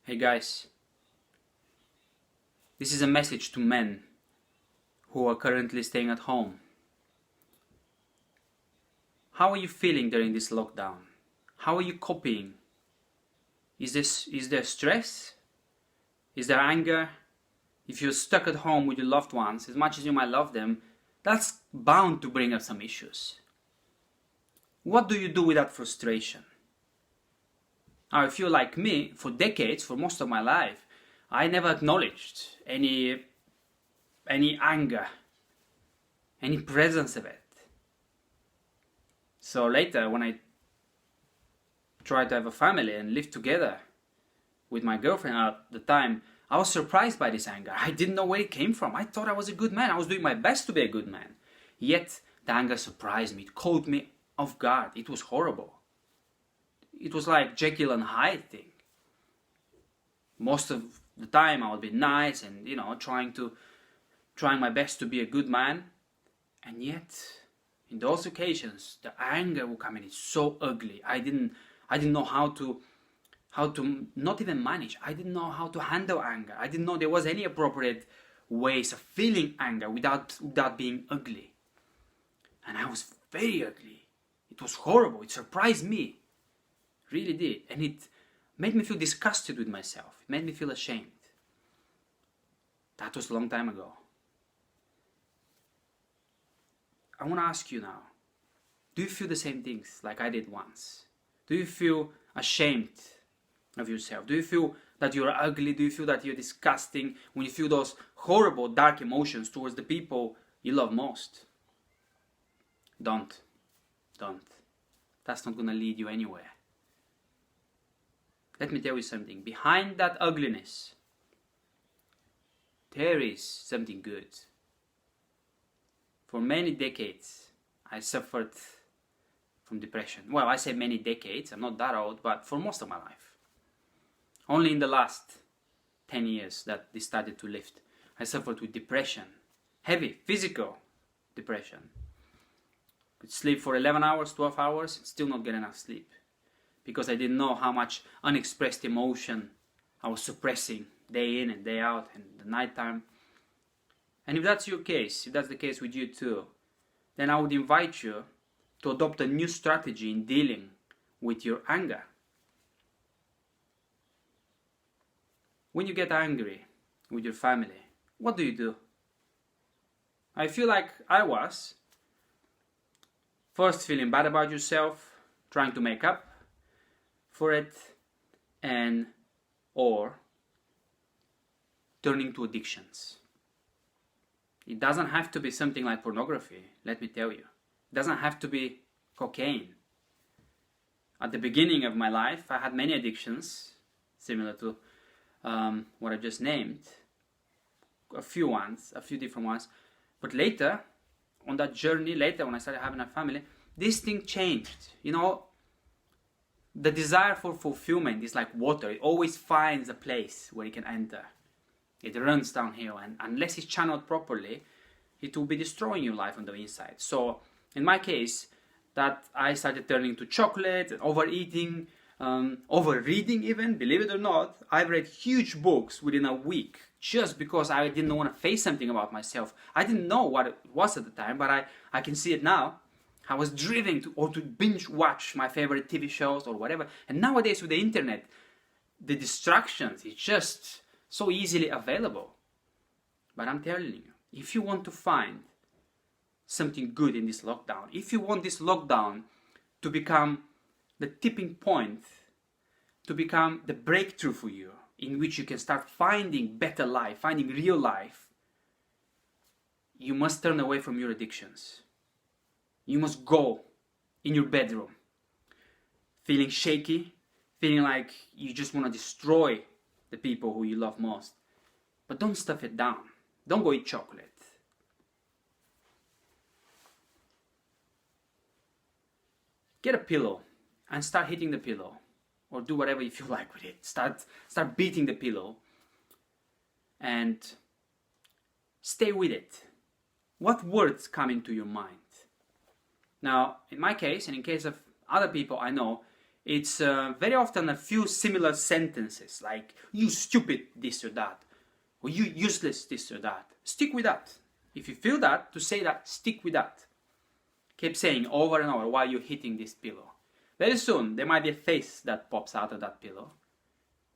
Hey guys, this is a message to men who are currently staying at home. How are you feeling during this lockdown? How are you coping? Is there stress? Is there anger? If you're stuck at home with your loved ones, as much as you might love them, that's bound to bring up some issues. What do you do with that frustration? Now, if you're like me, for decades, for most of my life, I never acknowledged any anger, any presence of it. So later, when I tried to have a family and live together with my girlfriend at the time, I was surprised by this anger. I didn't know where it came from. I thought I was a good man. I was doing my best to be a good man. Yet, the anger surprised me. It caught me off guard. It was horrible. It was like Jekyll and Hyde thing. Most of the time I would be nice and, trying my best to be a good man. And yet, in those occasions, the anger would come in. It's so ugly. I didn't know how to not even manage. I didn't know how to handle anger. I didn't know there was any appropriate ways of feeling anger without being ugly. And I was very ugly. It was horrible. It surprised me. Really did. And it made me feel disgusted with myself. It made me feel ashamed. That was a long time ago. I want to ask you now, do you feel the same things like I did once? Do you feel ashamed of yourself? Do you feel that you're ugly? Do you feel that you're disgusting when you feel those horrible, dark emotions towards the people you love most? Don't. That's not going to lead you anywhere. Let me tell you something. Behind that ugliness, there is something good. For many decades, I suffered from depression. Well, I say many decades. I'm not that old, but for most of my life. Only in the last 10 years that this started to lift. I suffered with depression. Heavy, physical depression. Could sleep for 11 hours, 12 hours, and still not get enough sleep. Because I didn't know how much unexpressed emotion I was suppressing day in and day out and the nighttime. And if that's your case, if that's the case with you too, then I would invite you to adopt a new strategy in dealing with your anger. When you get angry with your family, what do? I feel like I was first feeling bad about yourself, trying to make up for it, or turning to addictions. It doesn't have to be something like pornography, let me tell you. It doesn't have to be cocaine. At the beginning of my life, I had many addictions, similar to what I just named. A few different ones. But later, on that journey, when I started having a family, this thing changed. The desire for fulfillment is like water. It always finds a place where it can enter. It runs downhill, and unless it's channeled properly, it will be destroying your life on the inside. So, in my case, that I started turning to chocolate, and overeating, overreading even, believe it or not. I've read huge books within a week just because I didn't want to face something about myself. I didn't know what it was at the time, but I can see it now. I was driven to binge watch my favorite TV shows or whatever. And nowadays with the internet, the distractions is just so easily available. But I'm telling you, if you want to find something good in this lockdown, if you want this lockdown to become the tipping point, to become the breakthrough for you, in which you can start finding better life, finding real life, you must turn away from your addictions. You must go in your bedroom, feeling shaky, feeling like you just want to destroy the people who you love most. But don't stuff it down. Don't go eat chocolate. Get a pillow and start hitting the pillow. Or do whatever you feel like with it. Start beating the pillow. And stay with it. What words come into your mind? Now, in my case, and in case of other people I know, it's very often a few similar sentences, like, you stupid this or that, or you useless this or that. Stick with that. If you feel that, to say that, stick with that. Keep saying over and over while you're hitting this pillow. Very soon, there might be a face that pops out of that pillow.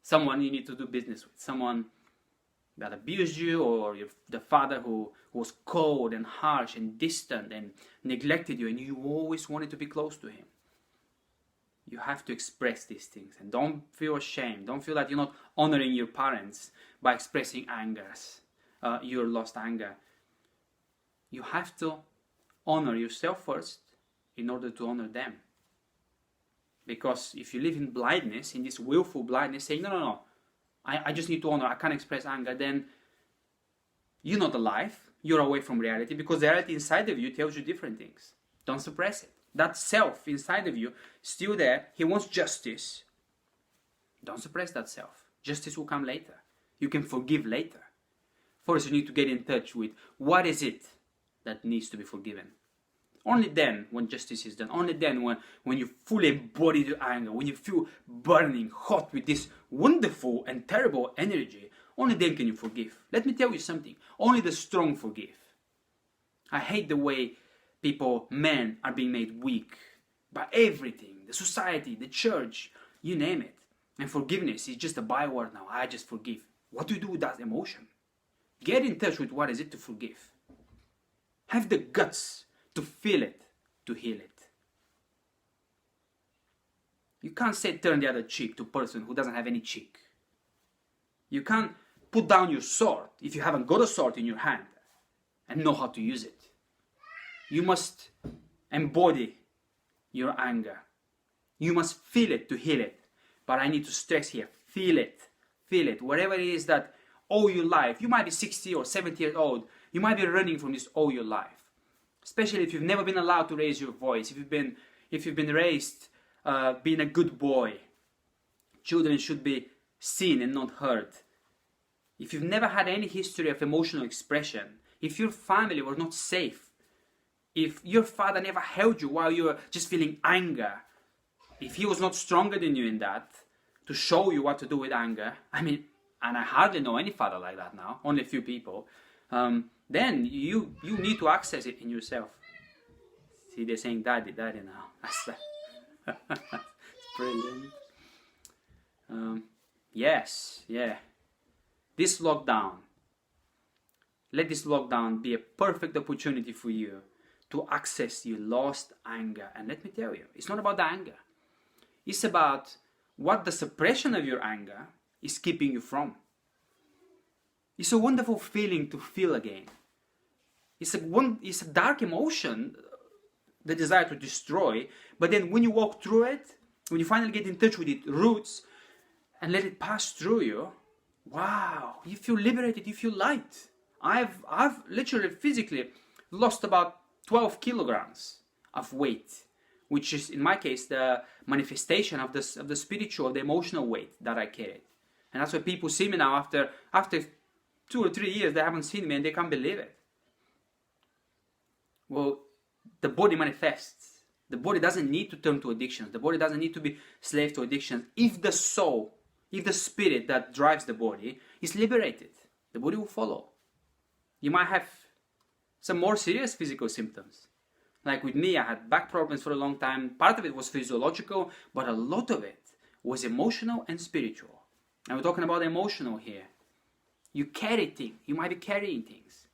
Someone you need to do business with. Someone that abused you, or the father who was cold and harsh and distant and neglected you, and you always wanted to be close to him. You have to express these things, and don't feel ashamed. Don't feel that you're not honoring your parents by expressing your lost anger. You have to honor yourself first in order to honor them. Because if you live in blindness, in this willful blindness, saying, no, I just need to honor, I can't express anger, then you're not alive, you're away from reality, because the reality inside of you tells you different things. Don't suppress it. That self inside of you, still there, he wants justice. Don't suppress that self. Justice will come later. You can forgive later. First, you need to get in touch with what is it that needs to be forgiven. Only then, when justice is done, only then when you fully embody your anger, when you feel burning hot with this wonderful and terrible energy, only then can you forgive. Let me tell you something. Only the strong forgive. I hate the way men are being made weak by everything. The society, the church, you name it. And forgiveness is just a byword now. I just forgive. What do you do with that emotion? Get in touch with what is it to forgive. Have the guts to feel it, to heal it. You can't say turn the other cheek to a person who doesn't have any cheek. You can't put down your sword if you haven't got a sword in your hand and know how to use it. You must embody your anger. You must feel it to heal it. But I need to stress here, feel it. Feel it. Whatever it is that all your life, you might be 60 or 70 years old, you might be running from this all your life. Especially if you've never been allowed to raise your voice, if you've been raised being a good boy. Children should be seen and not heard. If you've never had any history of emotional expression, if your family was not safe, if your father never held you while you were just feeling anger, if he was not stronger than you in that, to show you what to do with anger, and I hardly know any father like that now, only a few people, then you need to access it in yourself. See, they're saying daddy now. That's brilliant. Yes. Let this lockdown be a perfect opportunity for you to access your lost anger. And let me tell you, it's not about the anger. It's about what the suppression of your anger is keeping you from. It's a wonderful feeling to feel again. It's a dark emotion, the desire to destroy, but then when you walk through it, when you finally get in touch with its roots and let it pass through you, wow, you feel liberated, you feel light. I've literally physically lost about 12 kilograms of weight, which is in my case the manifestation of the spiritual, the emotional weight that I carried. And that's why people see me now after 2 or 3 years, they haven't seen me and they can't believe it. Well, the body manifests. The body doesn't need to turn to addictions. The body doesn't need to be slave to addictions. If the soul, if the spirit that drives the body is liberated, the body will follow. You might have some more serious physical symptoms. Like with me, I had back problems for a long time. Part of it was physiological, but a lot of it was emotional and spiritual. And we're talking about emotional here. You carry things. You might be carrying things.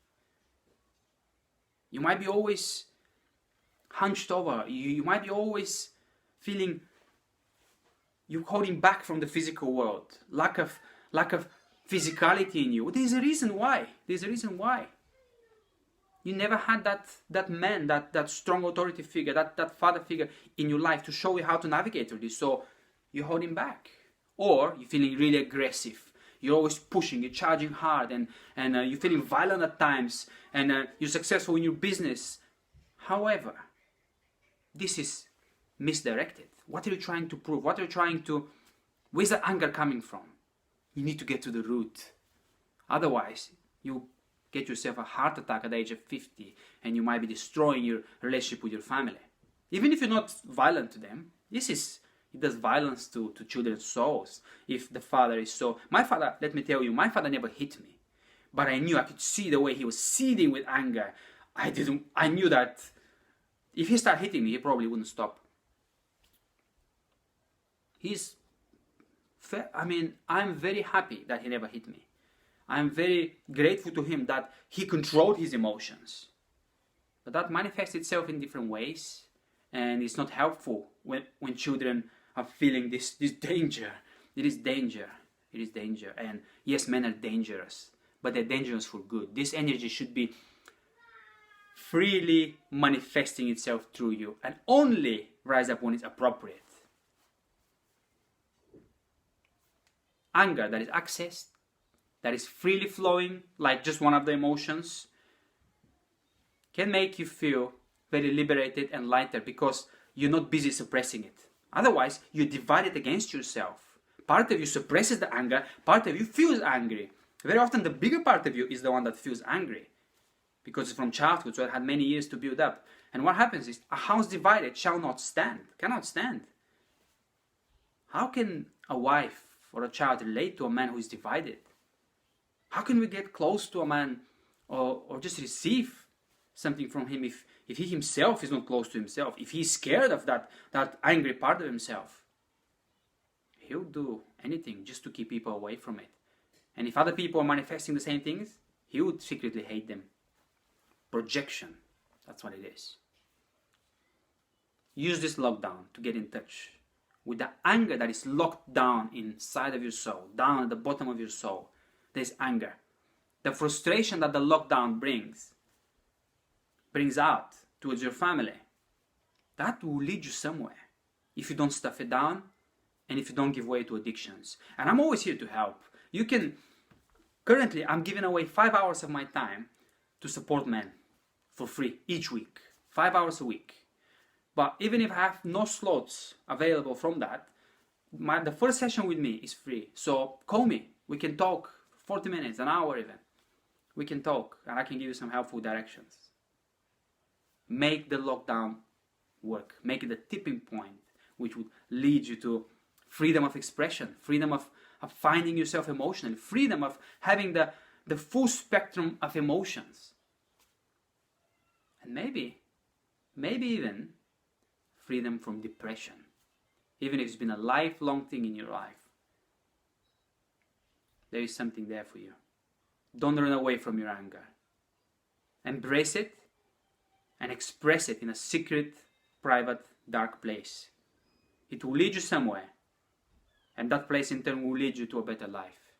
You might be always hunched over. You might be always feeling you're holding back from the physical world. Lack of physicality in you. There's a reason why. You never had that man, that strong authority figure, that father figure in your life to show you how to navigate through this. So you're holding back. Or you're feeling really aggressive. You're always pushing, you're charging hard, and you're feeling violent at times, and you're successful in your business. However, this is misdirected. What are you trying to prove? Where's the anger coming from? You need to get to the root. Otherwise, you get yourself a heart attack at the age of 50, and you might be destroying your relationship with your family. Even if you're not violent to them, this is It does violence to children's souls. If the father is so... My father, let me tell you, my father never hit me. But I could see the way he was seething with anger. I knew that if he started hitting me, he probably wouldn't stop. I'm very happy that he never hit me. I'm very grateful to him that he controlled his emotions. But that manifests itself in different ways. And it's not helpful when children are feeling this danger. It is danger. It is danger. And yes, men are dangerous. But they're dangerous for good. This energy should be freely manifesting itself through you. And only rise up when it's appropriate. Anger that is accessed, that is freely flowing, like just one of the emotions, can make you feel very liberated and lighter because you're not busy suppressing it. Otherwise, you're divided against yourself. Part of you suppresses the anger, part of you feels angry. Very often the bigger part of you is the one that feels angry because it's from childhood, so it had many years to build up. And what happens is, a house divided shall not stand, cannot stand. How can a wife or a child relate to a man who is divided? How can we get close to a man or just receive something from him if he himself is not close to himself, if he's scared of that angry part of himself? He'll do anything just to keep people away from it. And if other people are manifesting the same things, he would secretly hate them. Projection, that's what it is. Use this lockdown to get in touch with the anger that is locked down inside of your soul, down at the bottom of your soul. There's anger. The frustration that the lockdown brings out towards your family, that will lead you somewhere if you don't stuff it down and if you don't give way to addictions. And I'm always here to help. Currently, I'm giving away 5 hours of my time to support men for free each week. 5 hours a week. But even if I have no slots available from that, the first session with me is free. So call me. We can talk 40 minutes, an hour even. We can talk and I can give you some helpful directions. Make the lockdown work. Make it a tipping point which would lead you to freedom of expression, freedom of finding yourself emotionally, freedom of having the full spectrum of emotions. And maybe even freedom from depression, even if it's been a lifelong thing in your life. There is something there for you. Don't run away from your anger. Embrace it and express it in a secret, private, dark place. It will lead you somewhere, and that place in turn will lead you to a better life.